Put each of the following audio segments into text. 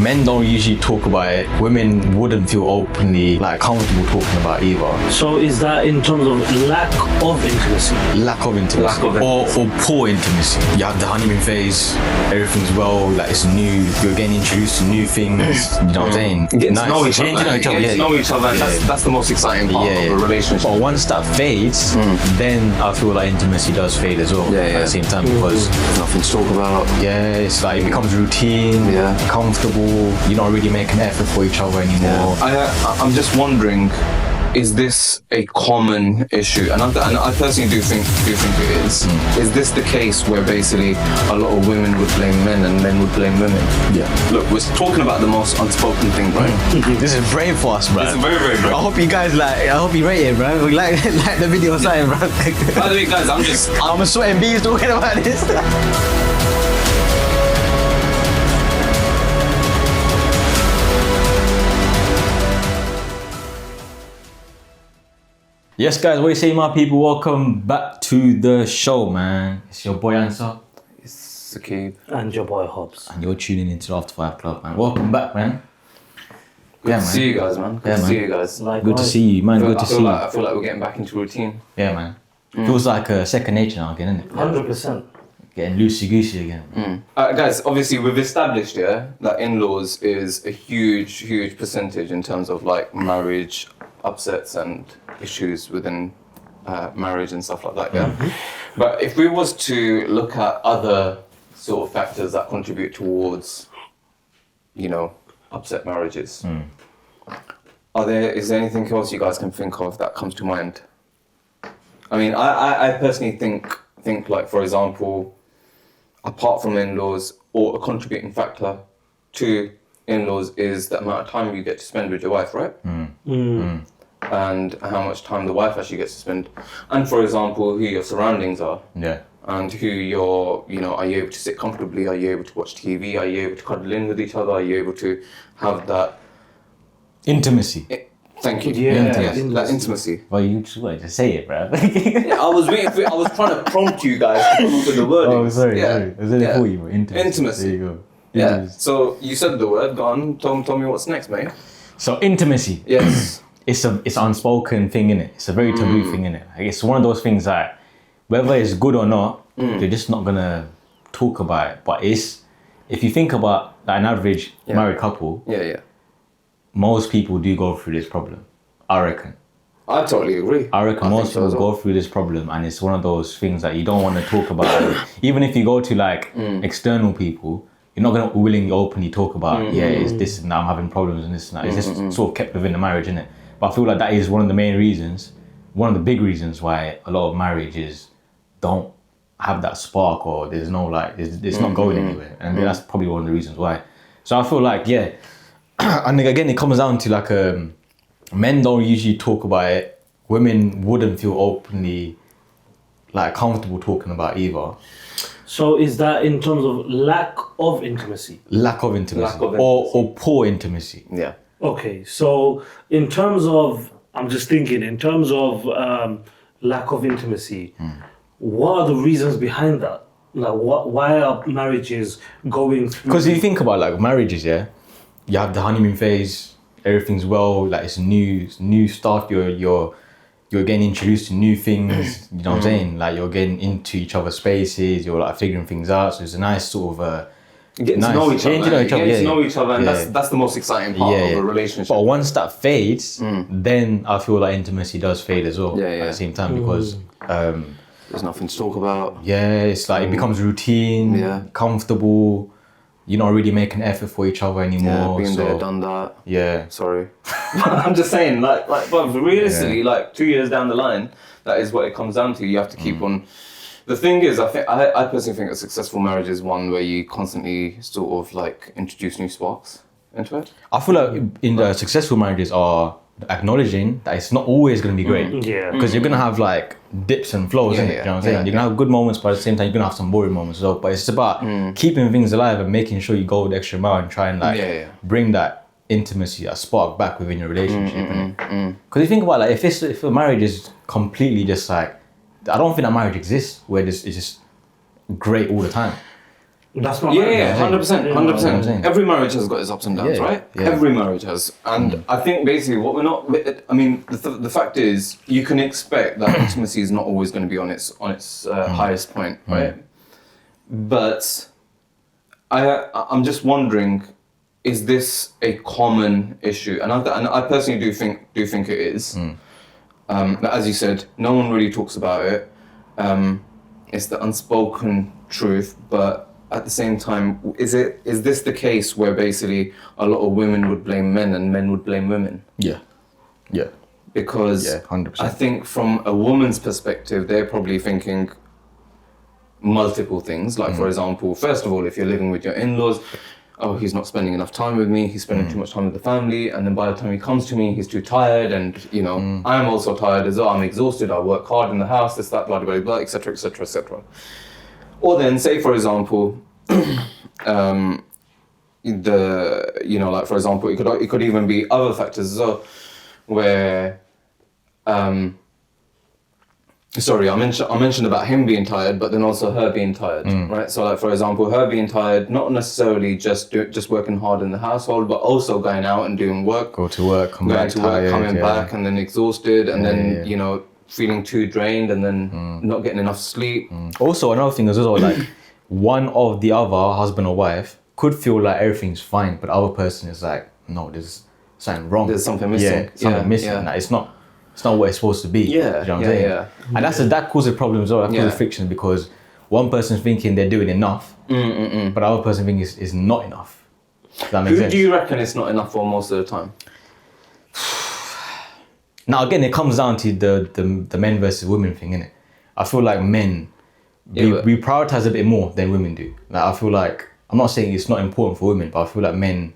Men don't usually talk about it. Women wouldn't feel openly comfortable talking about it either. So is that in terms of lack of intimacy? Lack of intimacy. Or poor intimacy. You have the honeymoon phase, everything's well, it's new, you're getting introduced to new things, you know what I'm saying? Getting to know each other. That's the most exciting part of a relationship. But once that fades, then I feel like intimacy does fade as well at the same time, because there's nothing to talk about. Yeah, it's it becomes routine, comfortable, you're not really making effort for each other anymore. I'm just wondering, is this a common issue? And I personally do think it is. Is this the case where basically a lot of women would blame men and men would blame women? Yeah. Look, we're talking about the most unspoken thing, right? This is brave for us, bro. It's very, very brave. I hope you guys I hope you rate it, bro. Like the video or something, bro. By the way, guys, I'm sweating bees talking about this. Yes, guys, what you say, my people? Welcome back to the show, man. It's your boy Answer. It's Sakib. And your boy Hobbs. And you're tuning into the After 5 Club, man. Welcome back, man. Good to see you guys, man. Good to see you guys. Good to see you, man. Good to see you. I feel like we're getting back into routine. Yeah, man. Feels like a second nature now again, isn't it? 100%. Getting loosey-goosey again. Guys, obviously we've established that in-laws is a huge percentage in terms of marriage upsets and issues within marriage and stuff like that, But if we was to look at other sort of factors that contribute towards, upset marriages, is there anything else you guys can think of that comes to mind? I mean, I personally think for example, apart from in-laws, or a contributing factor to in-laws is the amount of time you get to spend with your wife, right? And how much time the wife actually gets to spend, and for example, who your surroundings are, and who are you able to sit comfortably? Are you able to watch TV? Are you able to cuddle in with each other? Are you able to have that intimacy? Thank you. That intimacy. Well, you just wanted to say it, bro. I was waiting I was trying to prompt you guys to come up with the word. Oh, sorry. I was only for you, bro. Intimacy. There you go. Yeah. So you said the word. Go on. Tell me what's next, mate. So intimacy. Yes. It's an unspoken thing, innit? It's a very taboo thing, innit? It's one of those things that whether it's good or not, you're just not gonna talk about it. But if you think about an average married couple, most people do go through this problem, I reckon. I totally agree. I reckon most people go through this problem, and it's one of those things that you don't want to talk about. Even if you go to external people, you're not gonna willingly openly talk about it's this and that, I'm having problems and this and that. It's just sort of kept within the marriage, innit? But I feel like that is one of the main reasons, one of the big reasons why a lot of marriages don't have that spark, or there's no it's not going anywhere. And that's probably one of the reasons why. So I feel and again, it comes down to men don't usually talk about it. Women wouldn't feel openly comfortable talking about it either. So is that in terms of lack of intimacy? Lack of intimacy. Or poor intimacy. Yeah. Okay, so in terms of, I'm just thinking, in terms of lack of intimacy, what are the reasons behind that? Why are marriages going through? Because if you think about marriages, you have the honeymoon phase, everything's well, it's new stuff, you're getting introduced to new things, you know what I'm saying? You're getting into each other's spaces, you're figuring things out, so it's a nice sort of getting to know each other, and that's the most exciting part of a relationship. But once that fades, then I feel like intimacy does fade as well at the same time, because there's nothing to talk about. Yeah, it's it becomes routine, comfortable. You're not really making effort for each other anymore. Been there, done that. Yeah. Sorry. I'm just saying, but realistically, 2 years down the line, that is what it comes down to. You have to keep on. The thing is, I personally think a successful marriage is one where you constantly sort of introduce new sparks into it. I feel like in the successful marriages are acknowledging that it's not always going to be great. Because you're going to have dips and flows, innit? You know what I'm saying? You're going to have good moments, but at the same time, you're going to have some boring moments as well. But it's about keeping things alive and making sure you go the extra mile and try and bring that intimacy, that spark back within your relationship. Because you think about if a marriage is completely just I don't think that marriage exists where it's just great all the time. That's not Yeah, marriage. yeah, 100%, what I'm 100%. saying. Every marriage has got its ups and downs, Yeah, right? yeah. Every marriage has. And I think basically what we're not, I mean, the fact is, you can expect that intimacy is not always going to be on its highest point, right? But I'm just wondering, is this a common issue? And I personally do think it is. As you said, no one really talks about it. It's the unspoken truth, but at the same time, is this the case where basically a lot of women would blame men and men would blame women? Yeah. Because Yeah, 100%. I think from a woman's perspective, they're probably thinking multiple things. Like, for example, first of all, if you're living with your in-laws, oh, he's not spending enough time with me, he's spending too much time with the family, and then by the time he comes to me, he's too tired, and, you know, I'm also tired as well, I'm exhausted, I work hard in the house, this, that, blah, blah, blah, blah, etc., etc., etc. Or then, say, for example, like, for example, it could even be other factors as well, where, sorry, I mentioned about him being tired, but then also her being tired, right? So, like, for example, her being tired, not necessarily just working hard in the household, but also going out and doing work. Go to work, come going back to tired, work, coming back, and then exhausted, and then, yeah. you know, feeling too drained, and then not getting enough sleep. Also, another thing as well, like one of the other husband or wife could feel like everything's fine, but the other person is like, no, there's something wrong. There's something missing. Yeah, something missing. Yeah. Like, it's not what it's supposed to be. Yeah, you know what I'm saying? yeah. And that causes problems as well. That causes Yeah. friction because one person's thinking they're doing enough, but the other person thinks is not enough. Does that make Who sense? do you reckon it's not enough for most of the time? Now again, it comes down to the men versus women thing, innit? I feel like men, we prioritize a bit more than women do. Like, I feel like, I'm not saying it's not important for women, but I feel like men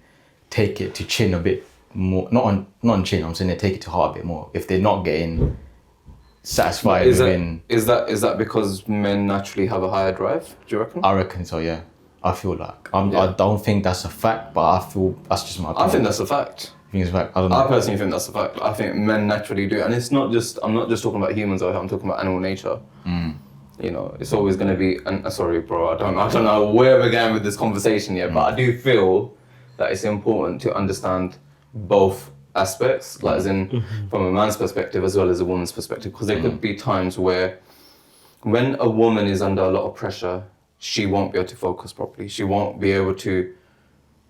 take it to chin a bit more, not on chin, I'm saying they take it to heart a bit more. If they're not getting satisfied Is within... that because men naturally have a higher drive, do you reckon? I reckon so, yeah. I feel like. I don't think that's a fact, but I feel that's just my opinion. I think that's a fact. I think it's a fact. I don't know. I personally think that's a fact. I think men naturally do, and it's not just. I'm not just talking about humans. I'm talking about animal nature. You know, it's always going to be. And sorry, bro. I don't know where we're going with this conversation yet, but I do feel that it's important to understand both aspects, like as in from a man's perspective as well as a woman's perspective, because there could be times where, when a woman is under a lot of pressure, she won't be able to focus properly. She won't be able to.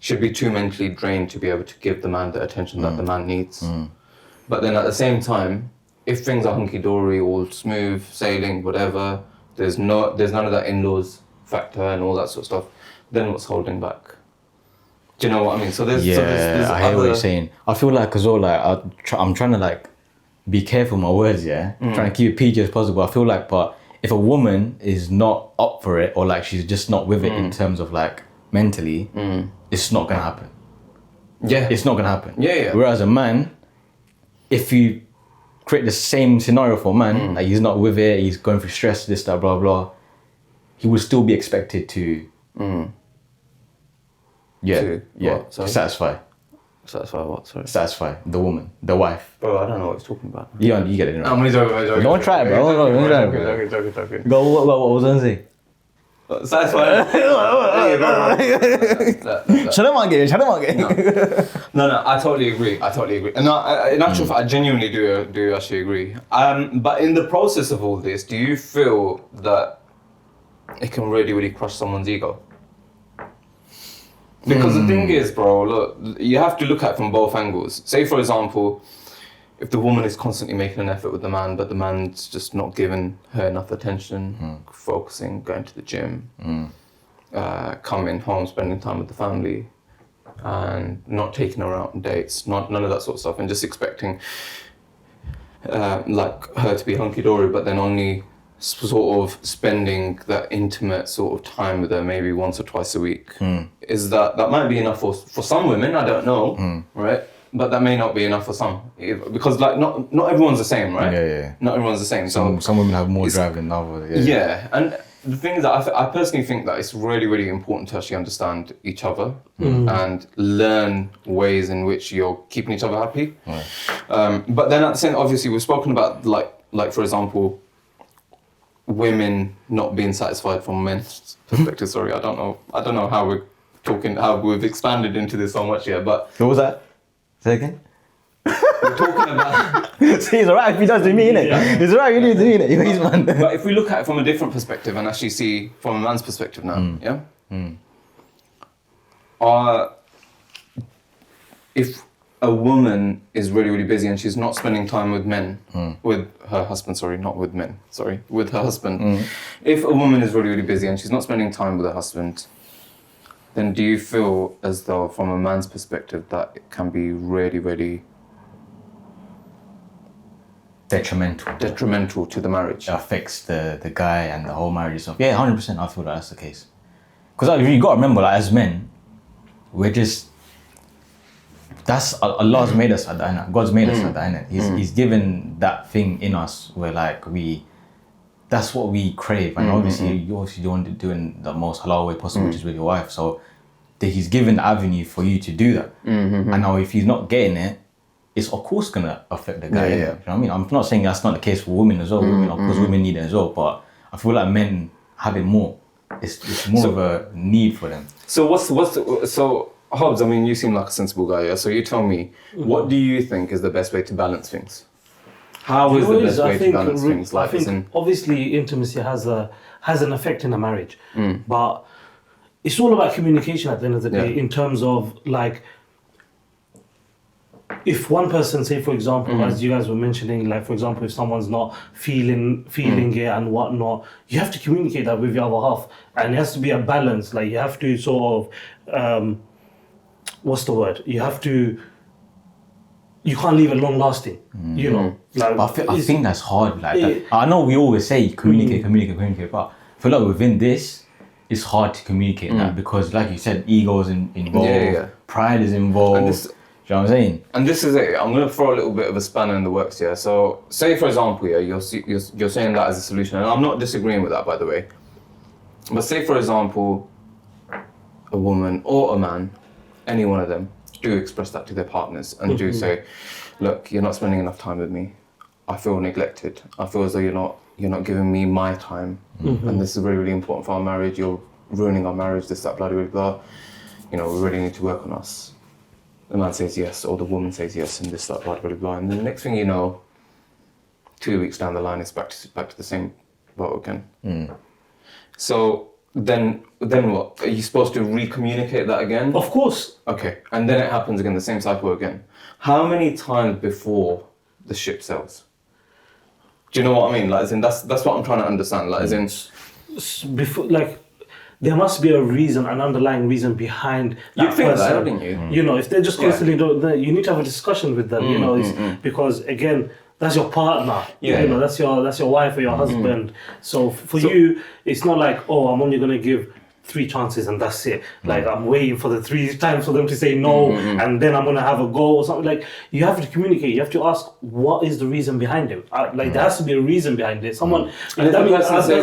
She'd be too mentally drained to be able to give the man the attention that the man needs. But then at the same time, if things are hunky-dory, all smooth sailing, whatever, there's none of that in-laws factor and all that sort of stuff, then what's holding back? Do you know what I mean? So there's I hear what you're saying. I feel like as well, like I'm trying to like be careful with my words, yeah? Trying to keep it PG as possible. I feel like, but if a woman is not up for it, or like she's just not with it in terms of like mentally, it's not gonna happen. Yeah. It's not gonna happen. Yeah. Whereas a man, if you create the same scenario for a man, like he's not with it, he's going through stress, this, that, blah, blah, he would still be expected to What? Sorry? satisfy Satisfy what? Sorry. satisfy the woman, the wife. Bro, I don't know what he's talking about. You get it, right? I'm only joking. Don't try it, bro. Don't try it, bro. Joking. Go, what was I gonna say? Satisfy. Shut up again. No, I totally agree. And in actual fact, I genuinely do actually agree. But in the process of all this, do you feel that it can really, really crush someone's ego? Because the thing is, bro, look, you have to look at it from both angles. Say, for example, if the woman is constantly making an effort with the man, but the man's just not giving her enough attention, focusing, going to the gym, coming home, spending time with the family, and not taking her out on dates, none of that sort of stuff, and just expecting like her to be hunky-dory, but then only sort of spending that intimate sort of time with her maybe once or twice a week. Is that might be enough for some women, I don't know, right? But that may not be enough for some, because like not everyone's the same, right? Yeah. Not everyone's the same. So Some women have more drive than others. yeah, and the thing is that I personally think that it's really, really important to actually understand each other and learn ways in which you're keeping each other happy. Right. But then at the same, obviously, we've spoken about like for example, women not being satisfied from men's perspective. Sorry, I don't know how we've expanded into this so much here, but What was that? Say again? we're talking about. See, it's alright if he does to me, innit? Yeah. It's alright if he does to me, innit? He's man. But if we look at it from a different perspective and actually see from a man's perspective now, if a woman is really, really busy and she's not spending time with men, with her husband, with her husband. If a woman is really, really busy and she's not spending time with her husband, then do you feel as though from a man's perspective that it can be really, really detrimental to the marriage? It affects the guy and the whole marriage itself. Yeah, 100%. I feel that's the case. Because you got to remember, like, as men, we're just. That's Allah's made us like that. God's made us like that. He's given that thing in us where like that's what we crave. And obviously, you want to do it in the most halal way possible, which is with your wife. So He's given the avenue for you to do that. And now, if he's not getting it, it's of course gonna affect the guy. Yeah. You know what I mean? I'm not saying that's not the case for women as well. Women, of course, women need it as well. But I feel like men have it more. It's more of a need for them. So Hobbs, I mean, you seem like a sensible guy, yeah? So you tell me, what do you think is the best way to balance things? How is the best way to balance things? I think obviously intimacy has an effect in a marriage, but it's all about communication at the end of the day. In terms of like, if one person, say for example, as you guys were mentioning, like for example, if someone's not feeling it and whatnot, you have to communicate that with your other half, and it has to be a balance. Like you have to sort of, what's the word? You can't leave it long lasting, you know. Like, but I think that's hard. Like I know we always say communicate, but I feel like within this, it's hard to communicate that because, like you said, egos involved, pride is involved. You know what I'm saying? And this is it. I'm going to throw a little bit of a spanner in the works here. So, say for example, you're saying that as a solution, and I'm not disagreeing with that, by the way. But say for example, a woman or a man, any one of them, do express that to their partners and do say, look, you're not spending enough time with me. I feel neglected. I feel as though you're not giving me my time. And this is really, really important for our marriage. You're ruining our marriage, this, that, blah, blah, blah. You know, we really need to work on us. The man says yes, or the woman says yes, and this, that, blah, blah, blah. And then the next thing you know, 2 weeks down the line, it's back to the same boat again. So then what? Are you supposed to re-communicate that again? of course. Okay, and then it happens again, the same cycle again. How many times before the ship sails? Do you know what I mean? Like, as in, that's what I'm trying to understand. Like, as in, Before, like, there must be an underlying reason behind that you'd think person. that, wouldn't you? You know, if they're just constantly you need to have a discussion with them. You know, because again, that's your partner. Yeah. You know, that's your wife or your husband. So for you, it's not like, oh, I'm only gonna give 3 chances and that's it. Like I'm waiting for the 3 times for them to say no, and then I'm gonna have a go or something. Like you have to communicate. You have to ask what is the reason behind it. Like there has to be a reason behind it. Someone that doesn't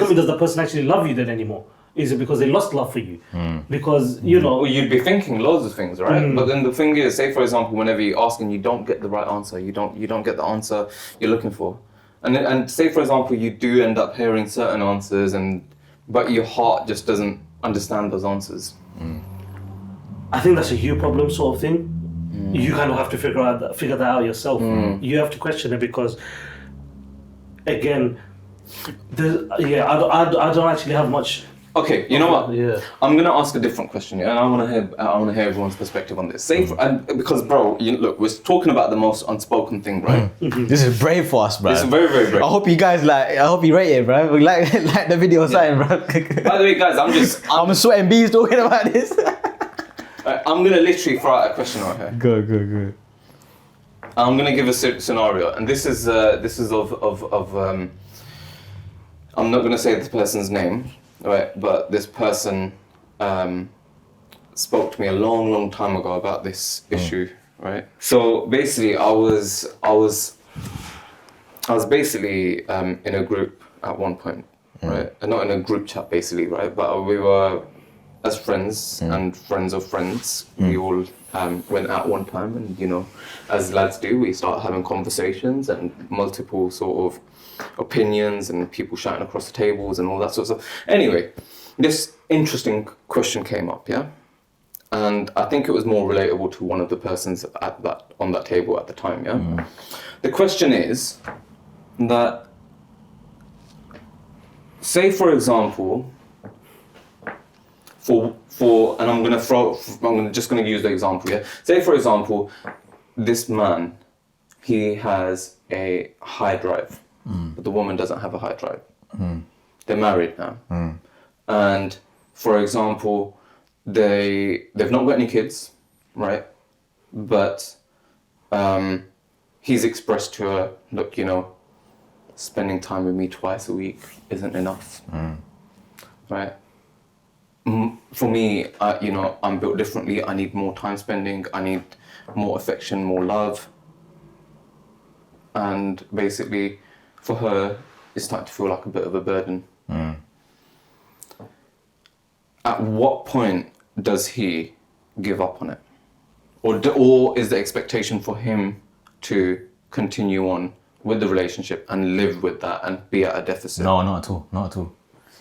mean does the person actually love you then anymore? Is it because they lost love for you? Because you know, well, you'd be thinking loads of things, right? But then the thing is, say for example, whenever you ask and you don't get the right answer, you don't get the answer you're looking for, and say for example, you do end up hearing certain answers, but your heart just doesn't understand those answers. I think that's a you problem sort of thing. You kind of have to figure that out yourself. You have to question it because, again, I don't actually have much. Okay, you know what? Yeah. I'm gonna ask a different question, yeah, and I want to hear everyone's perspective on this. Say, and because bro, look, we're talking about the most unspoken thing, right? This is brave for us, bro. It's very, very brave. I hope you guys I hope you rate it, bro. Like the video or something, bro. By the way, guys, I'm sweating bees talking about this. I'm gonna literally throw out a question right here. Good. I'm gonna give a scenario, and this is of I'm not gonna say this person's name, right? But this person spoke to me a long time ago about this issue, right? So basically, I was basically in a group at one point, right? And not in a group chat, basically, right? But we were as friends and friends of friends, we all went out one time, and you know, as lads do, we start having conversations and multiple sort of opinions and people shouting across the tables and all that sort of stuff. Anyway, this interesting question came up, yeah, and I think it was more relatable to one of the persons on that table at the time, yeah. The question is that, say for example, and I'm just gonna use the example, yeah. Say for example, this man, he has a high drive, but the woman doesn't have a high drive. They're married now, and for example, they've not got any kids, right? But he's expressed to her, look, you know, spending time with me twice a week isn't enough, right? For me, you know, I'm built differently. I need more time spending. I need more affection, more love. And basically, for her, it's starting to feel like a bit of a burden. At what point does he give up on it? Or is the expectation for him to continue on with the relationship and live with that and be at a deficit? No, not at all. Not at all.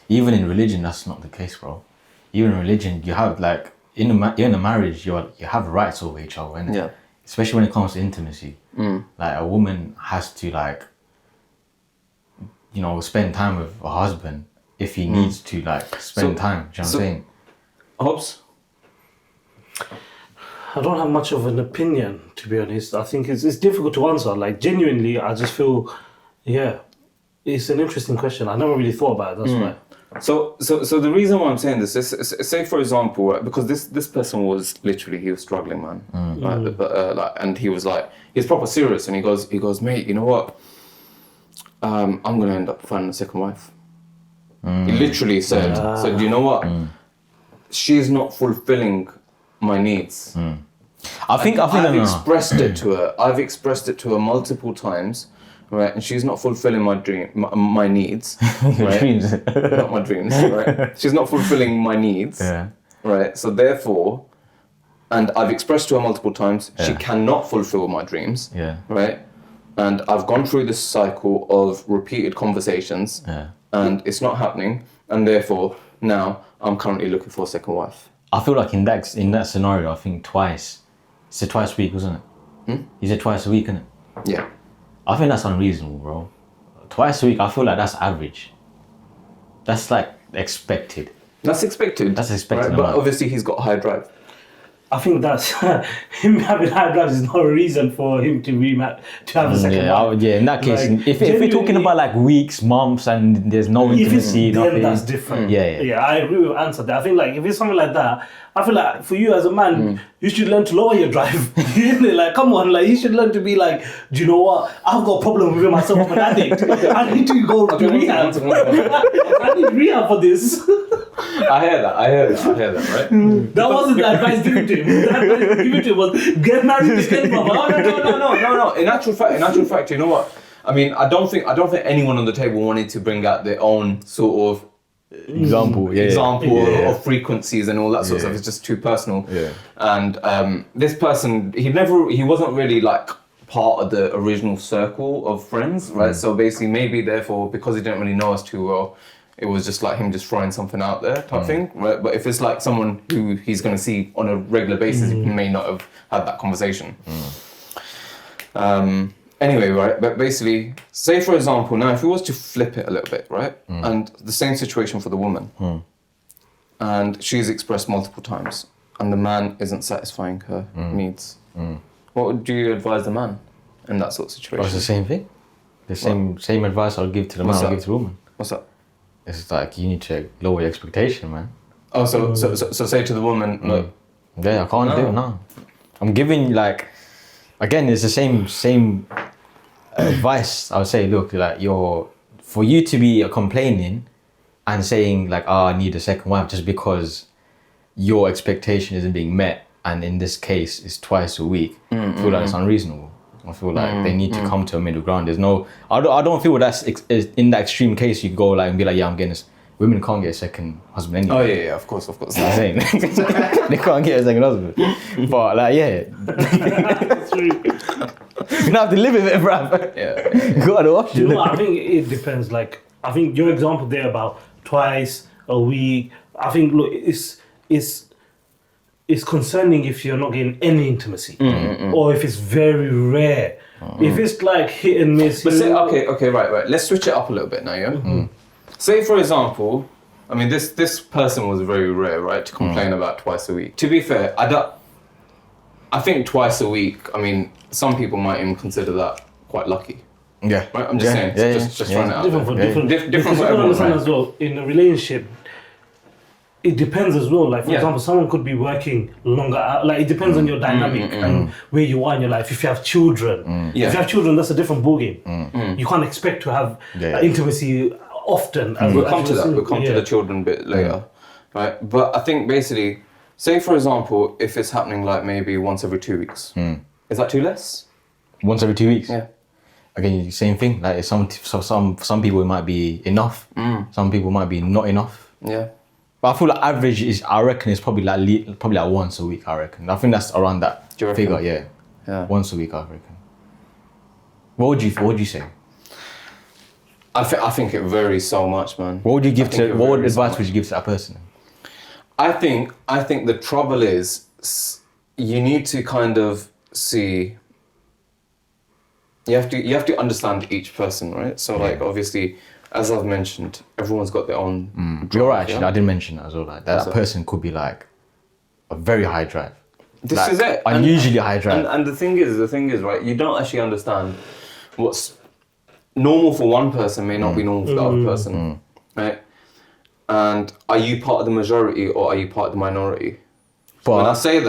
Even in religion, that's not the case, bro. Even in religion, you have like in a marriage, you have rights over each other, innit? Yeah. Especially when it comes to intimacy. Like a woman has to like, you know, spend time with her husband if he needs to like spend time. Do you know what I'm saying? Hobbs? I don't have much of an opinion, to be honest. I think it's difficult to answer. Like, genuinely, I just feel, yeah, it's an interesting question. I never really thought about it, that's why. So the reason why I'm saying this is, say for example, right, because this person was literally, he was struggling, man. Right? But, and he was like, he's proper serious, and he goes, mate, you know what? I'm gonna end up finding a second wife. He literally said, you know what? She's not fulfilling my needs. I've expressed it to her. I've expressed it to her multiple times, right? And she's not fulfilling my needs. Right? Dreams. Not my dreams, right? She's not fulfilling my needs. Yeah. Right. So therefore, and I've expressed to her multiple times, she Yeah. cannot fulfill my dreams. Yeah. Right. And I've gone through this cycle of repeated conversations, Yeah. and it's not happening. And therefore, now I'm currently looking for a second wife. I feel like in that scenario, I think twice. He said twice a week, wasn't it? He said twice a week, innit? Yeah. I think that's unreasonable, bro. Twice a week, I feel like that's average. That's like expected. That's expected. That's expected. Right? But obviously he's got high drive. I think that's him having high blood is not a reason for him to have a second wife. In that case, Like, if we're talking about like weeks, months, and there's no intimacy, then nothing, that's different. Yeah. I agree with answer there. I think like if it's something like that, I feel like for you as a man, you should learn to lower your drive. Like, come on, like you should learn to be like, do you know what? I've got a problem with myself. I'm an addict. I need to go to rehab. I need rehab for this. I hear that, right? That wasn't the advice given to him. The advice given to him was get married to get mama. No. In actual fact, you know what? I mean, I don't think anyone on the table wanted to bring out their own sort of example of frequencies and all that sort of stuff. It's just too personal. Yeah. And this person, he wasn't really like part of the original circle of friends, right? So basically, maybe therefore, because he didn't really know us too well, it was just like him just throwing something out there type thing, right? But if it's like someone who he's going to see on a regular basis, he may not have had that conversation. Anyway, right? But basically, say for example, now if we was to flip it a little bit, right? And the same situation for the woman, and she's expressed multiple times, and the man isn't satisfying her needs. What would you advise the man in that sort of situation? It's the same thing. The same advice I'll give to the man, I'll give to the woman. What's that? It's like you need to lower your expectation, man. Oh, so say to the woman, look. Yeah, I can't do it now. I'm giving like, again, it's the same advice. I would say, look, like for you to be complaining and saying like, I need a second wife just because your expectation isn't being met, and in this case, it's twice a week. I feel like it's unreasonable. I feel like they need to come to a middle ground. There's no, I don't feel that's in that extreme case you go like and be like, yeah, I'm getting women can't get a second husband anyway. Oh yeah, of course. You know what I'm saying? They can't get a second husband. But like, yeah. That's true. You don't have to live with it, bruv. Yeah. Go on the option. You know what, I think it depends. Like, I think your example there about twice a week, I think, look, it's concerning if you're not getting any intimacy, or if it's very rare. If it's like hit and miss. But say, okay, right. Let's switch it up a little bit now, yeah? Say, for example, I mean, this person was very rare, right, to complain about twice a week. To be fair, I think twice a week, I mean, some people might even consider that quite lucky. Yeah. Right? I'm just saying, just throwing it out different there. for different. Different Because for you gotta everyone, understand right? as well, in a relationship, it depends as well. Like, for example, someone could be working longer out. Like, it depends on your dynamic and where you are in your life. If you have children, if you have children, that's a different ballgame. You can't expect to have intimacy often. We'll come to that. We'll come to the children bit later, right? But I think basically, say for example, if it's happening like maybe once every 2 weeks, is that too less? Once every 2 weeks? Yeah. Again, same thing. Like some people it might be enough. Some people might be not enough. Yeah. But I feel like average is, I reckon, it's probably like once a week. I reckon. I think that's around that Do you reckon? figure. Yeah. Once a week, I reckon. What would you say? I think it varies so much, man. What would you give I think to? it What varies so advice much. would you give to that person? I think the trouble is you need to kind of see. You have to understand each person, right? So like obviously, as I've mentioned, everyone's got their own. You're right. drive, Actually, I didn't mention that as well. Like that person could be like a very high drive. This Like, is it. Unusually high drive. And the thing is, right? You don't actually understand what's normal for one person may not be normal for the other person, right? And are you part of the majority or are you part of the minority? But When I say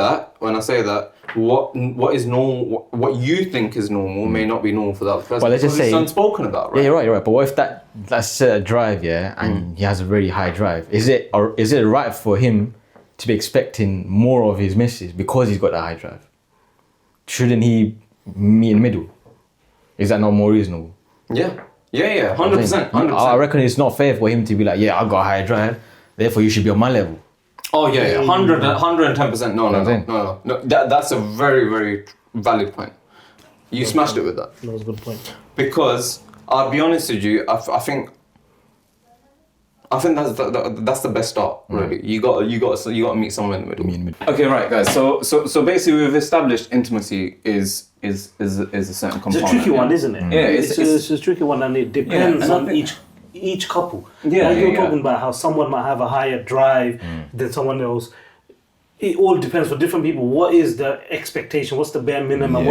that, what is normal, what you think is normal may not be normal for the other person. But let's just because say- it's unspoken about, right? yeah, you're right. But what if that's a drive, and he has a very high drive? Is it right for him to be expecting more of his missus because he's got that high drive? Shouldn't he meet in the middle? Is that not more reasonable? Yeah, 100%. I reckon it's not fair for him to be like, yeah, I got a high drive, therefore you should be on my level. Oh yeah, 110%. No. That's a very, very valid point. You smashed it with that. That was a good point. Because I'll be honest with you, I think that's the best start. Really, you got to meet someone in the middle. Okay, right, guys. So basically, we've established intimacy is a certain component. It's a tricky one, isn't it? Yeah, it's a tricky one, and it depends and I on think- each couple. Yeah, like you're yeah. talking about how someone might have a higher drive than someone else. It all depends for different people. What is the expectation? What's the bare minimum?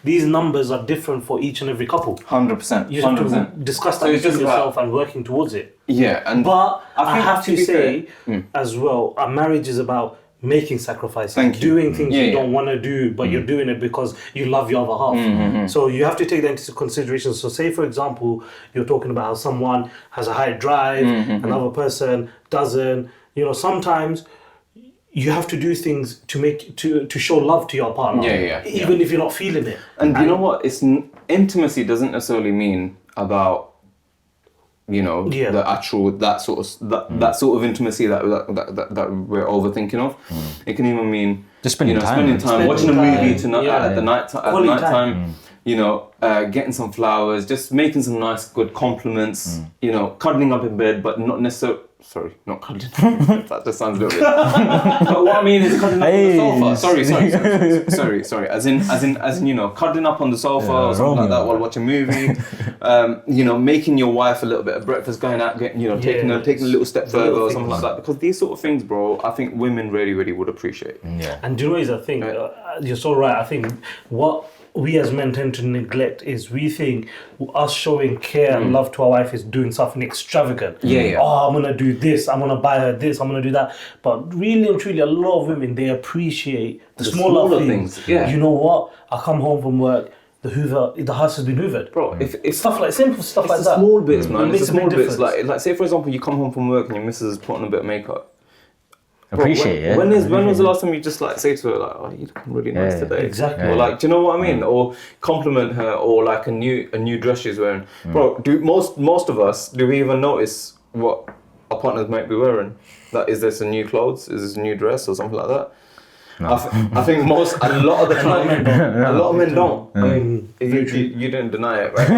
These numbers are different for each and every couple. 100%. You have to discuss that So it's with just yourself and working towards it. Yeah, and But I think have to be say fair- as well, a marriage is about making sacrifices, Thank you. doing things you Yeah. don't want to do, but you're doing it because you love your other half. So you have to take that into consideration. So say, for example, you're talking about how someone has a high drive, another person doesn't. You know, sometimes you have to do things to show love to your partner, even if you're not feeling it. And you know what? Intimacy doesn't necessarily mean about the actual that sort of intimacy that we're overthinking of. It can even mean Just spending time. spending time watching a movie at the night Quality time. Getting some flowers, just making some nice good compliments. Cuddling up in bed, but not necessarily. Sorry, not cuddling. That just sounds a little bit. But what I mean is cuddling up on the sofa. Sorry. As in, cuddling up on the sofa or something like that while watching a movie. Making your wife a little bit of breakfast, going out, taking a little step further or something like that. Because these sort of things, bro, I think women really, really would appreciate. Yeah. And do you know what is, I think, you're so right. I think what we as men tend to neglect is we think us showing care and love to our wife is doing something extravagant. Yeah. Oh, I'm going to do this. I'm going to buy her this. I'm going to do that. But really and truly, a lot of women, they appreciate the smaller things. Yeah. You know what? I come home from work, the house has been hoovered. Bro, if Stuff like simple stuff like it's that. the small bits, man. It It's the makes a small big bits. difference. Like say for example, you come home from work and your missus is putting on a bit of makeup. Appreciate it. When was the last time you just say to her like, "Oh, you looking really nice today"? Exactly. Or like, do you know what I mean? Or compliment her, or like a new dress she's wearing. Bro, do most of us do we even notice what our partners might be wearing. Like, is this a new clothes? Is this a new dress or something like that? No. I think a lot of the time, a lot of men don't. I mean, you didn't deny it, right?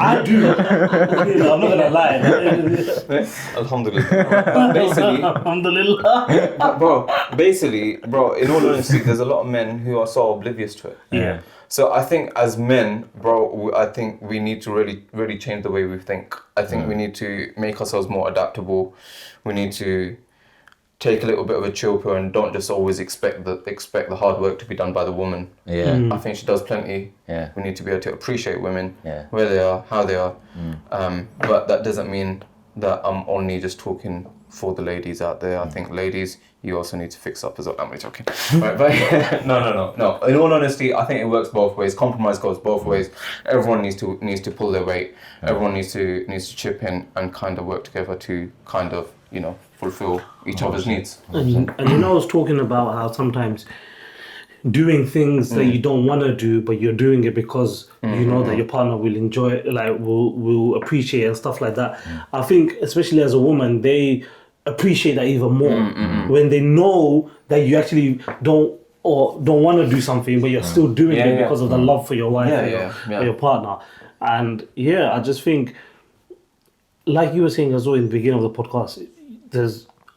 I do. You know, I'm not gonna lie. Alhamdulillah. Basically, Alhamdulillah. bro, in all honesty, there's a lot of men who are so oblivious to it. Yeah. So I think as men, bro, I think we need to really change the way we think. I think we need to make ourselves more adaptable. We need to take a little bit of a chill pill and don't just always expect the hard work to be done by the woman. Yeah. I think she does plenty. Yeah. We need to be able to appreciate women, Yeah. where they are, how they are. But that doesn't mean that I'm only just talking for the ladies out there. I think ladies, you also need to fix up as well. I'm joking. Right, but no. In all honesty, I think it works both ways. Compromise goes both ways. Everyone needs to pull their weight. Everyone needs to chip in and kind of work together to kind of, you know, fulfill each other's needs. And you know, I was talking about how sometimes doing things that you don't want to do, but you're doing it because you know that your partner will enjoy it, like will appreciate it and stuff like that. I think, especially as a woman, they appreciate that even more when they know that you actually don't want to do something, but you're still doing it because of the love for your wife or your partner. And I just think, like you were saying as well in the beginning of the podcast,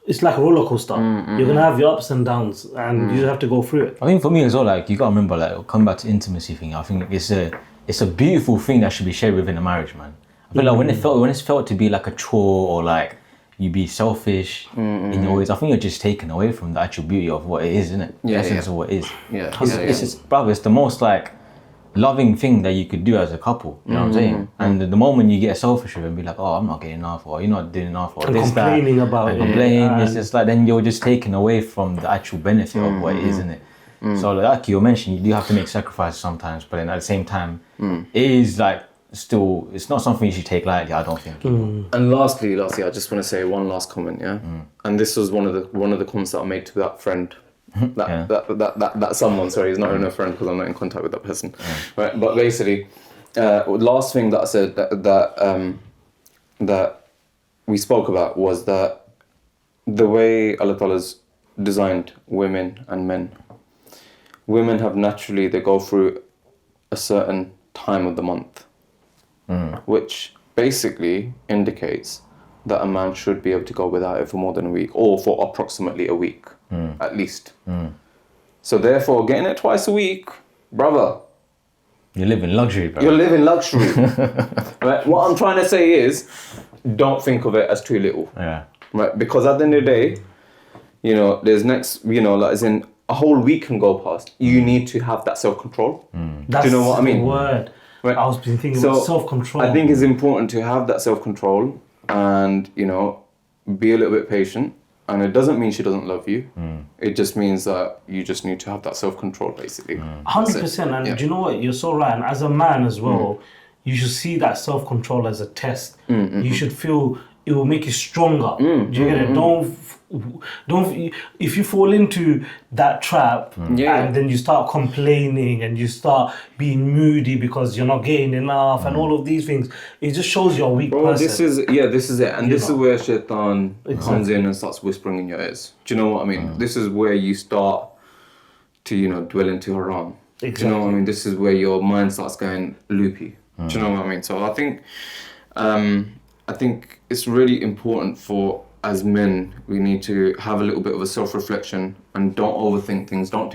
it's like a roller coaster. You're gonna have your ups and downs, and you have to go through it. I think for me as well, like, you gotta remember, like, come back to intimacy thing. I think it's a beautiful thing that should be shared within a marriage, man. I feel like when it's felt to be like a chore or like you be selfish in your ways, I think you're just taken away from the actual beauty of what it is, isn't it? The essence of what it is. It's just, brother, it's the most like loving thing that you could do as a couple. You know what I'm saying? And the moment you get selfish with it and be like, oh, I'm not getting enough, or you're not doing enough, or And this, complaining that, about and it. complaining, And it's just like then you're just taken away from the actual benefit of what it is, isn't it? So like you mentioned, you do have to make sacrifices sometimes, but then at the same time, it is like still, it's not something you should take lightly, I don't think. And lastly, I just want to say one last comment, and this was one of the comments that I made to that friend. That someone, sorry, he's not even a friend because I'm not in contact with that person. Right, but basically, last thing that I said that we spoke about was that the way Allah Ta'ala's designed women and men. Women have naturally, they go through a certain time of the month, which basically indicates that a man should be able to go without it for more than a week, or for approximately a week, at least. So therefore, getting it twice a week, brother, You live in luxury, bro. you're living luxury. Right? What I'm trying to say is, don't think of it as too little. Yeah. Right? Because at the end of the day, you know, there's like as in a whole week can go past. You need to have that self-control. That's Do you know what I mean? the word. Right. I was thinking about self-control. I think it's important to have that self-control and, you know, be a little bit patient. And it doesn't mean she doesn't love you. It just means that you just need to have that self-control, basically. 100%. And do you know what? You're so right. And as a man as well, you should see that self-control as a test. You should feel it will make you stronger. Do you get it? Don't. If you fall into that trap and then you start complaining and you start being moody because you're not getting enough and all of these things, it just shows you're a weak person. This is it. And this is where Shaitan comes in and starts whispering in your ears. Do you know what I mean? This is where you start to, you know, dwell into haram. Exactly. Do you know what I mean? This is where your mind starts going loopy. Do you know what I mean? So I think it's really important for, as men, we need to have a little bit of a self-reflection and don't overthink things. Don't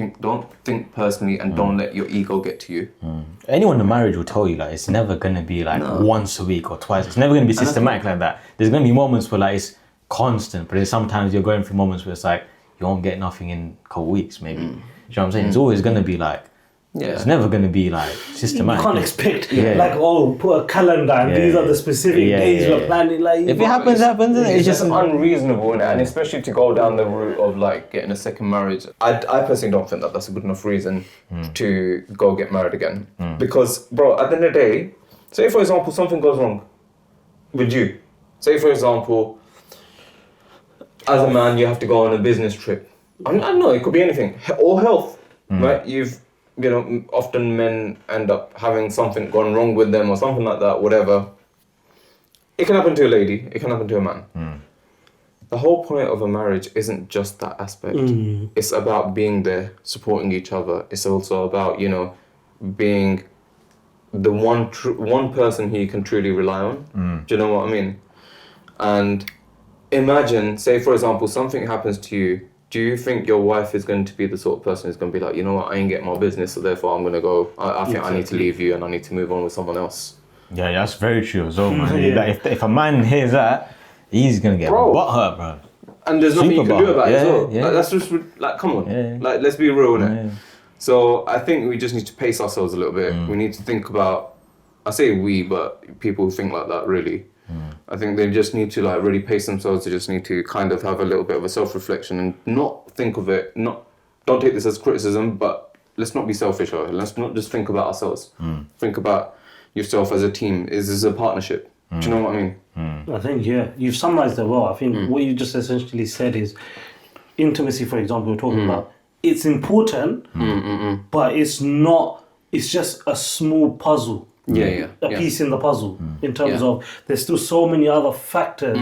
think personally, and don't let your ego get to you. Anyone in marriage will tell you, like, it's never gonna be like once a week or twice. It's never gonna be systematic like that. There's gonna be moments where like it's constant, but then sometimes you're going through moments where it's like you won't get nothing in a couple weeks, maybe. Do you know what I'm saying? It's always gonna be like, it's never gonna be like systematic. You can't expect put a calendar and these are the specific days we're planning. Like, if it happens, happens. It's just unreasonable, innit? And especially to go down the route of like getting a second marriage. I personally don't think that that's a good enough reason to go get married again. Because, bro, at the end of the day, say for example something goes wrong with you. Say for example, as a man you have to go on a business trip. I don't know, it could be anything, or health, right? You know, often men end up having something gone wrong with them or something like that, whatever. it can happen to a lady, it can happen to a man. The whole point of a marriage isn't just that aspect. It's about being there, supporting each other. It's also about, you know, being the one person who you can truly rely on. Do you know what I mean? And imagine, say for example, something happens to you. Do you think your wife is going to be the sort of person who's going to be like, you know what, I ain't getting my business, so therefore I'm going to go, I think I need to leave you and I need to move on with someone else? Yeah, that's very true as well, man. Like, if a man hears that, he's gonna get butthurt, bro. And there's nothing you can do about it as well. Yeah. Like, that's just, like, come on. Like, let's be real, innit? So I think we just need to pace ourselves a little bit. We need to think about, I say we, but people who think like that, really. I think they just need to, like, really pace themselves. They just need to kind of have a little bit of a self-reflection and not think of it, don't take this as criticism, but let's not be selfish, or let's not just think about ourselves. Think about yourself as a team. Is this a partnership? Do you know what I mean? I think, you've summarized it well. I think what you just essentially said is intimacy, for example, we're talking about. It's important, but it's not, it's just a small puzzle. A piece in the puzzle in terms of there's still so many other factors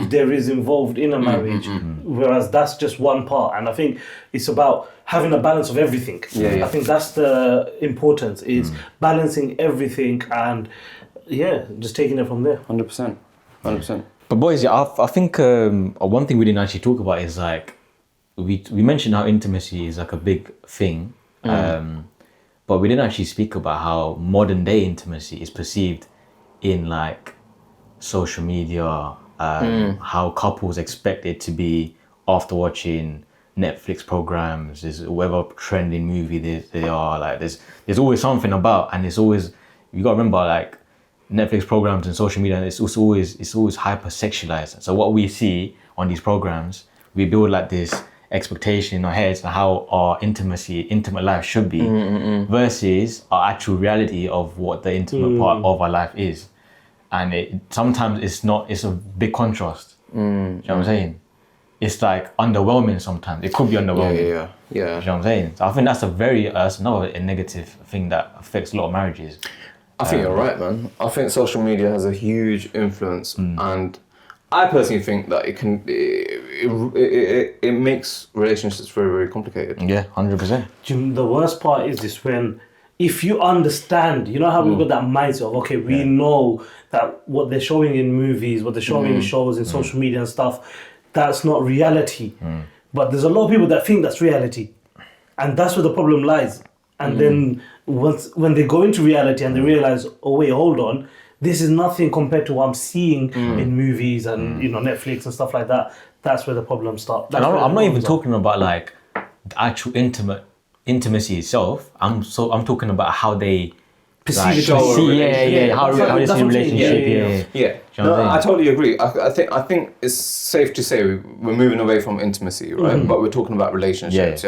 there is involved in a marriage, whereas that's just one part. And I think it's about having a balance of everything. I think that's the importance, is balancing everything and just taking it from there. 100%. But boys, I think one thing we didn't actually talk about is like we mentioned how intimacy is like a big thing, but we didn't actually speak about how modern day intimacy is perceived in like social media, how couples expect it to be after watching Netflix programs, there's whatever trending movie they are, like there's always something about, and it's always, you gotta remember, like Netflix programs and social media, it's always hyper sexualized. So what we see on these programs, we build like this expectation in our heads on how our intimate life should be, versus our actual reality of what the intimate part of our life is. And sometimes it's a big contrast. You know what I'm saying? It's like underwhelming sometimes. It could be underwhelming. Yeah. You know what I'm saying? So I think that's another negative thing that affects a lot of marriages. I think you're right, man. I think social media has a huge influence, and I personally think that it makes relationships very, very complicated. Yeah, 100%. The worst part is this, when if you understand, you know how we've got that mindset of, okay, we know that what they're showing in movies, what they're showing in shows, in social media and stuff, that's not reality. But there's a lot of people that think that's reality. And that's where the problem lies. And then when they go into reality and they realize, oh wait, hold on, this is nothing compared to what I'm seeing in movies and Netflix and stuff like that. That's where the problems start. And I'm not even talking about like the actual intimacy itself. I'm talking about how they perceive it. How they see a relationship. No, I totally agree. I think it's safe to say we're moving away from intimacy, right? But we're talking about relationships,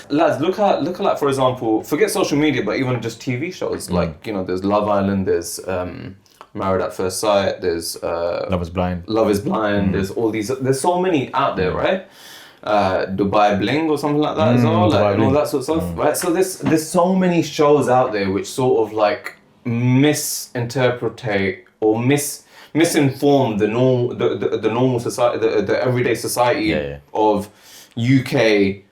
Lads, look at like, for example, forget social media, but even just TV shows. Like, there's Love Island, there's Married at First Sight, there's Love is Blind. There's all these. There's so many out there, right? Dubai Bling or something like that as well, like, and all that sort of stuff, right? So there's so many shows out there which sort of like misinterpret or misinform the normal society, the everyday society of UK,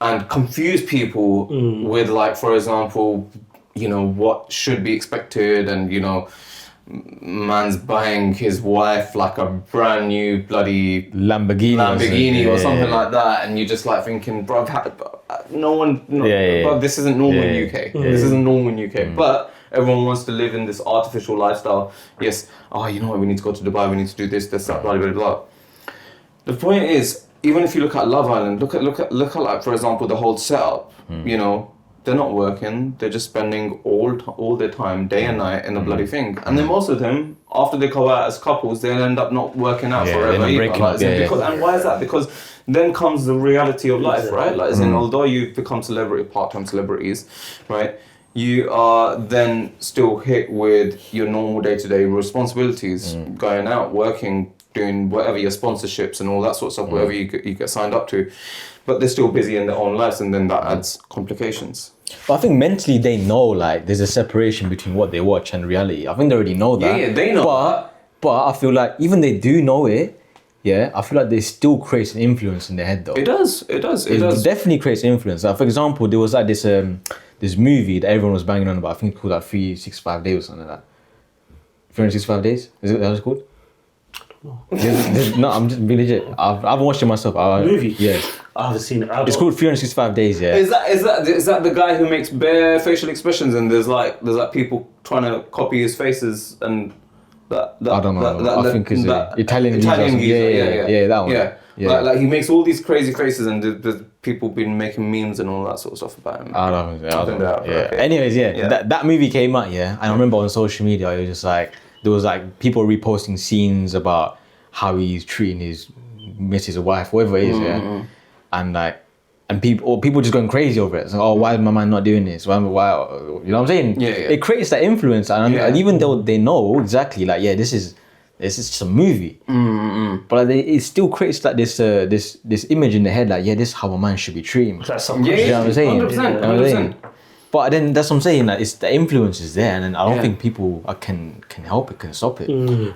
and confuse people with, like, for example, what should be expected, and man's buying his wife like a brand new bloody Lamborghini or something like that, and you're just like thinking, bro, bro, this isn't normal in UK. This isn't normal in UK. But everyone wants to live in this artificial lifestyle. Yes, we need to go to Dubai, we need to do this, that, blah, blah, blah. The point is, even if you look at Love Island, look at like, for example, the whole setup, they're not working, they're just spending all their time, day and night, in the bloody thing. And then most of them, after they go out as couples, they'll end up not working out forever either. And why is that? Because then comes the reality of life, right? Like, although you've become part-time celebrities, right? You are then still hit with your normal day-to-day responsibilities, going out, working, doing whatever, your sponsorships and all that sort of stuff, whatever you get signed up to. But they're still busy in their own lives, and then that adds complications. But I think mentally they know, like, there's a separation between what they watch and reality. I think they already know that. Yeah, they know. But I feel like even they do know it, yeah, I feel like they still creates an influence in their head though. It does. It Definitely creates influence. Like, for example, there was like this movie that everyone was banging on about. I think it's called like 365 Days or something like that. 365 Days? Is it that was called? No, I'm just being legit. I've watched it myself. Movie? Yeah. I haven't seen it. It's called 365 Days, yeah. Is that the guy who makes bare facial expressions and there's like people trying to copy his faces and that I don't know. I think it's Italian geezer. Yeah, that one. Yeah. Like he makes all these crazy faces and there's people been making memes and all that sort of stuff about him. I don't know. Yeah. Okay. Anyways, that movie came out, yeah. And I remember on social media, it was just like, there was like people reposting scenes about how he's treating his missus or wife, whatever it is, yeah. And like, and people just going crazy over it. So, oh, why is my man not doing this? Why, you know what I'm saying? Yeah. It creates that influence, and even though they know exactly, like, yeah, this is just a movie, but like, it still creates like this image in the head, like, yeah, this is how a man should be treated. That's You know what I'm saying? 100%. But then that's what I'm saying, like, it's the influence is there, and then I don't think people can help it, can stop it.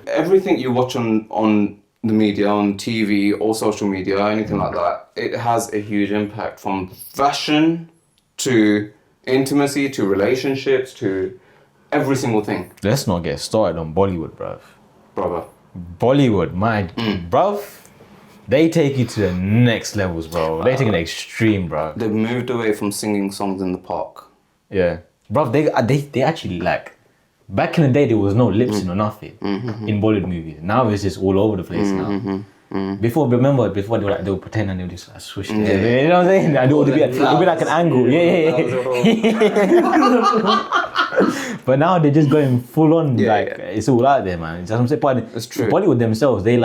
Everything you watch on the media, on TV or social media, anything like that, it has a huge impact, from fashion to intimacy to relationships to every single thing. Let's not get started on Bollywood, bruv. Brother. Bollywood, bruv, they take you to the next levels, bro. They take it extreme, bro. They've moved away from singing songs in the park. Yeah, bruv, they actually, like, back in the day there was no lip sync or nothing in Bollywood movies. Now it's just all over the place now. Before they would pretend and they would just like, switch. You know what I'm saying? And it would be like an angle. But now they're just going full on, it's all out there, man. That's what I'm saying. But it's true. Bollywood themselves, they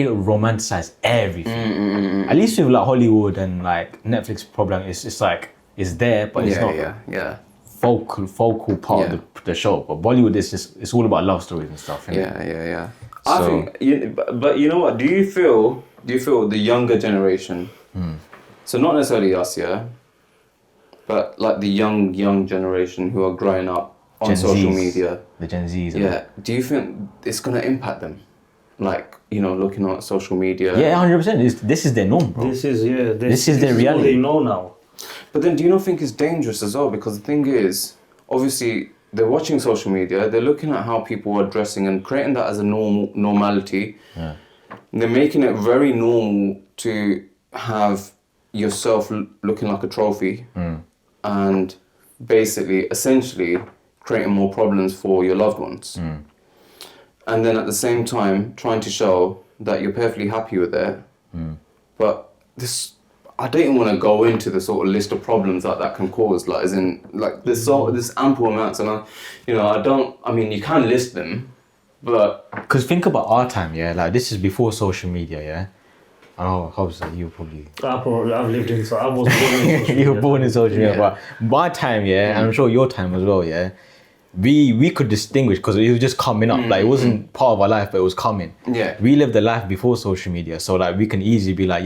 romanticize everything. At least with like Hollywood and like Netflix program, it's like, it's there, but it's not focal part of the show. But Bollywood is just, it's all about love stories and stuff. Yeah. I think, but you know what? Do you feel the younger generation? So not necessarily us, but like the young generation who are growing up on social media, the Gen Zs. Yeah. Do you think it's gonna impact them? Like, you know, looking at social media. Yeah, 100%. This is their norm, bro. This is their reality. What they know now. But then, do you not think it's dangerous as well? Because the thing is, obviously, they're watching social media, they're looking at how people are dressing and creating that as a normality. Yeah. They're making it very normal to have yourself looking like a trophy and basically, essentially, creating more problems for your loved ones. And then at the same time, trying to show that you're perfectly happy with it. But this, I don't even want to go into the sort of list of problems that can cause, like, as in, like, there's ample amounts, and I mean, you can list them, but... Because think about our time, like, this is before social media, yeah? I know, Hobbs, you probably... I've lived in, so I was born in social media. You were born in social media, but my time, and I'm sure your time as well, we could distinguish, because it was just coming up, like, it wasn't part of our life, but it was coming. Yeah. We lived the life before social media, so, like, we can easily be like,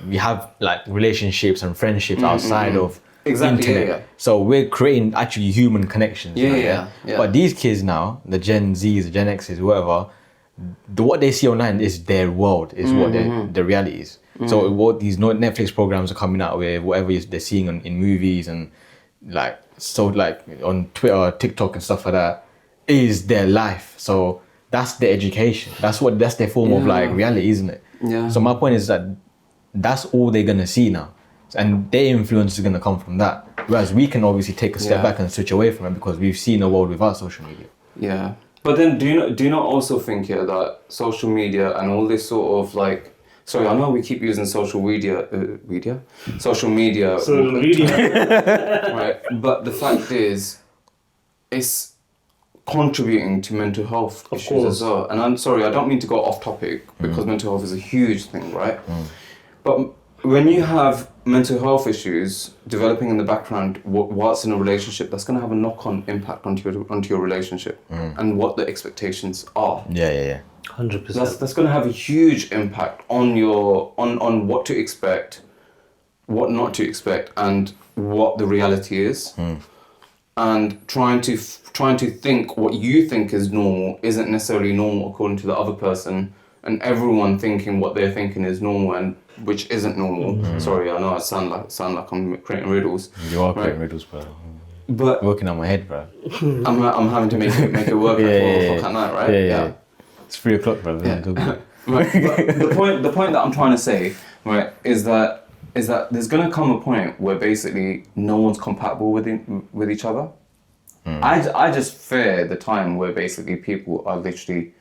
we have like relationships and friendships outside of internet. So we're creating actually human connections. But these kids now, the Gen Zs, the Gen Xs, whoever, what they see online is their world, is what the reality is. So what these Netflix programs are coming out with, whatever they're seeing in movies and like on Twitter, TikTok and stuff like that, is their life. So that's their education. That's their form of like reality, isn't it? Yeah. So my point is that that's all they're gonna see now, and their influence is gonna come from that. Whereas we can obviously take a step back and switch away from it because we've seen a world without social media. Yeah, but then do you not also think that social media and all this sort of like, sorry, I know we keep using social media, right? But the fact is, it's contributing to mental health issues as well. And I'm sorry, I don't mean to go off topic because mental health is a huge thing, right? But when you have mental health issues developing in the background whilst in a relationship, that's going to have a knock-on impact onto your relationship and what the expectations are. 100%. That's going to have a huge impact on on what to expect, what not to expect, and what the reality is. and trying to think what you think is normal isn't necessarily normal according to the other person, and everyone thinking what they're thinking is normal and which isn't normal. Sorry, I know I sound like I'm creating riddles. You are creating riddles, bro. But Working on my head, bro. I'm having to make it work for at night, right? Yeah. It's 3 o'clock, bro. Yeah. Right. But the point that I'm trying to say, right, is that there's gonna come a point where basically no one's compatible with each other. I just fear the time where basically people are literally,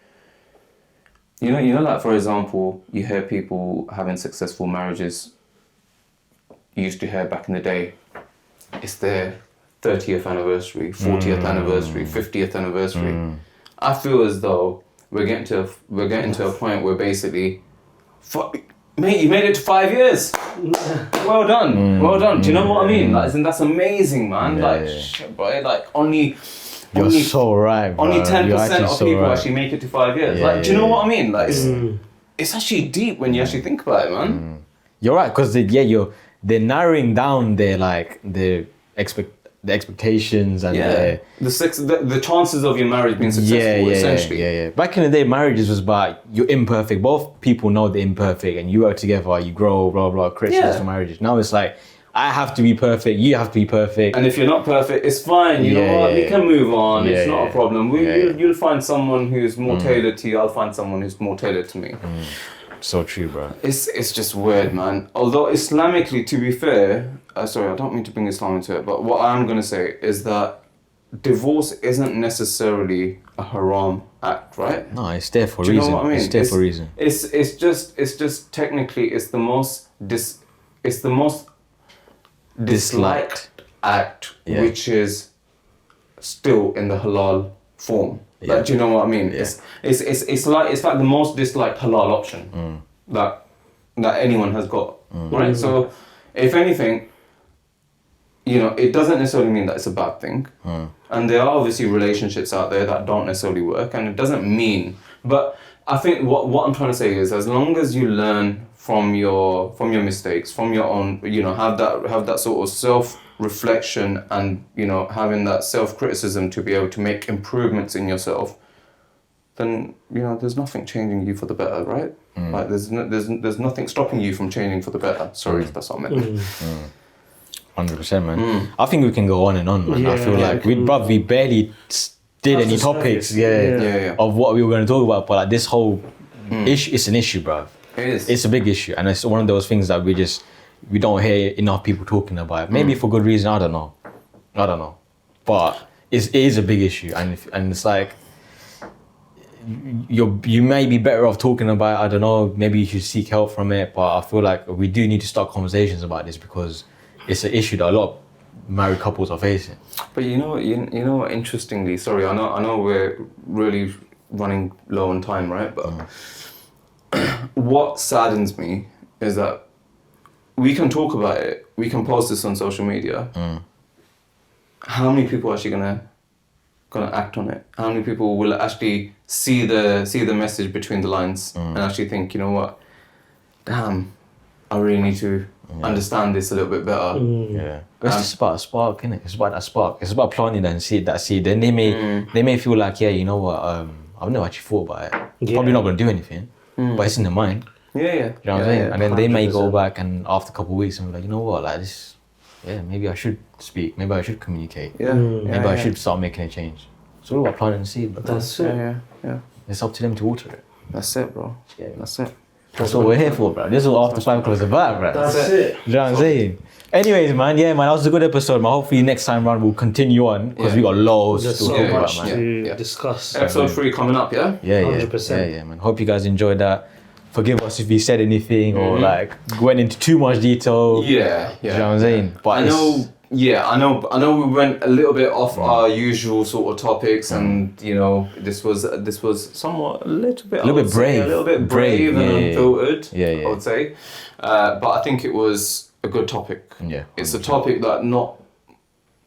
you know, like for example, you hear people having successful marriages. You used to hear back in the day, it's their 30th anniversary, 40th anniversary, 50th anniversary. I feel as though we're getting to a point where basically, mate, you made it to 5 years. Well done, well done. Do you know what I mean? Like, that's amazing, man. Shit, bro. Like You're so right, bro. Only 10% of people actually make it to 5 years. Do you know what I mean? Like, it's actually deep when you actually think about it, man. You're right, because they're narrowing down the expectations and the chances of your marriage being successful, essentially. Yeah. Back in the day, marriages was about you're imperfect. Both people know they're imperfect, and you work together, you grow, blah blah, create successful marriages. Now it's like I have to be perfect, you have to be perfect. And if you're not perfect, it's fine. You know what? We can move on. It's not a problem. You'll find someone who's more tailored to you. I'll find someone who's more tailored to me. So true, bro. It's just weird, man. Although Islamically, to be fair, sorry, I don't mean to bring Islam into it, but what I'm gonna say is that divorce isn't necessarily a haram act, right? No, it's there for a reason. Do you know what I mean? It's there for a reason. It's just technically it's the most disliked act, which is still in the halal form. Like, do you know what I mean? It's like the most disliked halal option that anyone has got, right? So, if anything, you know, it doesn't necessarily mean that it's a bad thing, and there are obviously relationships out there that don't necessarily work, and it doesn't mean. But I think what I'm trying to say is, as long as you learn from your mistakes, from your own, you know, have that sort of self-reflection, and, you know, having that self-criticism to be able to make improvements in yourself, then, you know, there's nothing changing you for the better, right? Like there's nothing stopping you from changing for the better. Sorry, that's what I meant. 100%, man. I think we can go on and on, man. I feel like we barely did any topics of what we were going to talk about, but like this whole issue, it's an issue, bro. It is. It's a big issue, and it's one of those things that we don't hear enough people talking about. Maybe for good reason, I don't know. But it is a big issue, and it's like you may be better off talking about it. I don't know. Maybe you should seek help from it. But I feel like we do need to start conversations about this, because it's an issue that a lot of married couples are facing. But you know what? Interestingly, sorry, I know we're really running low on time, right? But what saddens me is that we can talk about it, we can post this on social media. How many people are actually gonna act on it? How many people will actually see the message between the lines and actually think, you know what? Damn, I really need to understand this a little bit better. It's just about a spark, innit? It's about that spark. It's about planting that seed. Then they may feel like, you know what? I've never actually thought about it. Probably not gonna do anything, but it's in the mind. Yeah. You know what I'm saying? And then they may go back and after a couple of weeks and be like, you know what? Like this, maybe I should speak. Maybe I should communicate. Maybe I should start making a change. It's all about planting the seed. But That's it. Yeah. It's up to them to water it. That's it, bro. Yeah. That's it. That's what we're here for, bro. This is what After 5 O'Clock is about, bro. That's it. You know what I'm saying? Anyways, man, that was a good episode, man. Hopefully next time round we'll continue on, because we got loads to There's talk so about, much man. to discuss. Episode 3 coming up, yeah? Yeah, 100%. man. Hope you guys enjoyed that. Forgive us if we said anything or like went into too much detail. Yeah. You know what I'm saying? But I know we went a little bit off our usual sort of topics, and you know, this was somewhat a little bit brave and unfiltered. I would say, but I think it was a good topic. Yeah, it's a topic that not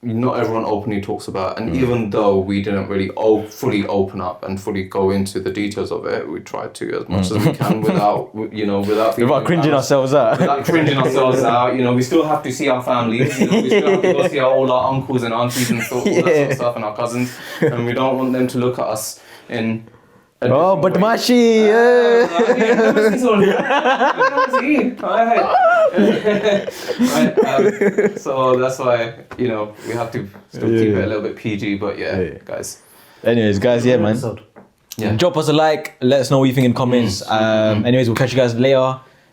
not everyone openly talks about, and even though we didn't really fully open up and fully go into the details of it, we tried to as much as we can without Without cringing ourselves out. Without cringing ourselves out, you know, we still have to see our families, you know, we still have to go see all our uncles and aunties and all that sort of stuff, and our cousins, and we don't want them to look at us in Oh, but Mashi! So that's why, you know, we have to still keep it a little bit PG, but guys. Anyways, guys, yeah, man. Episode. Yeah. Drop us a like, let us know what you think in comments. Anyways, we'll catch you guys later.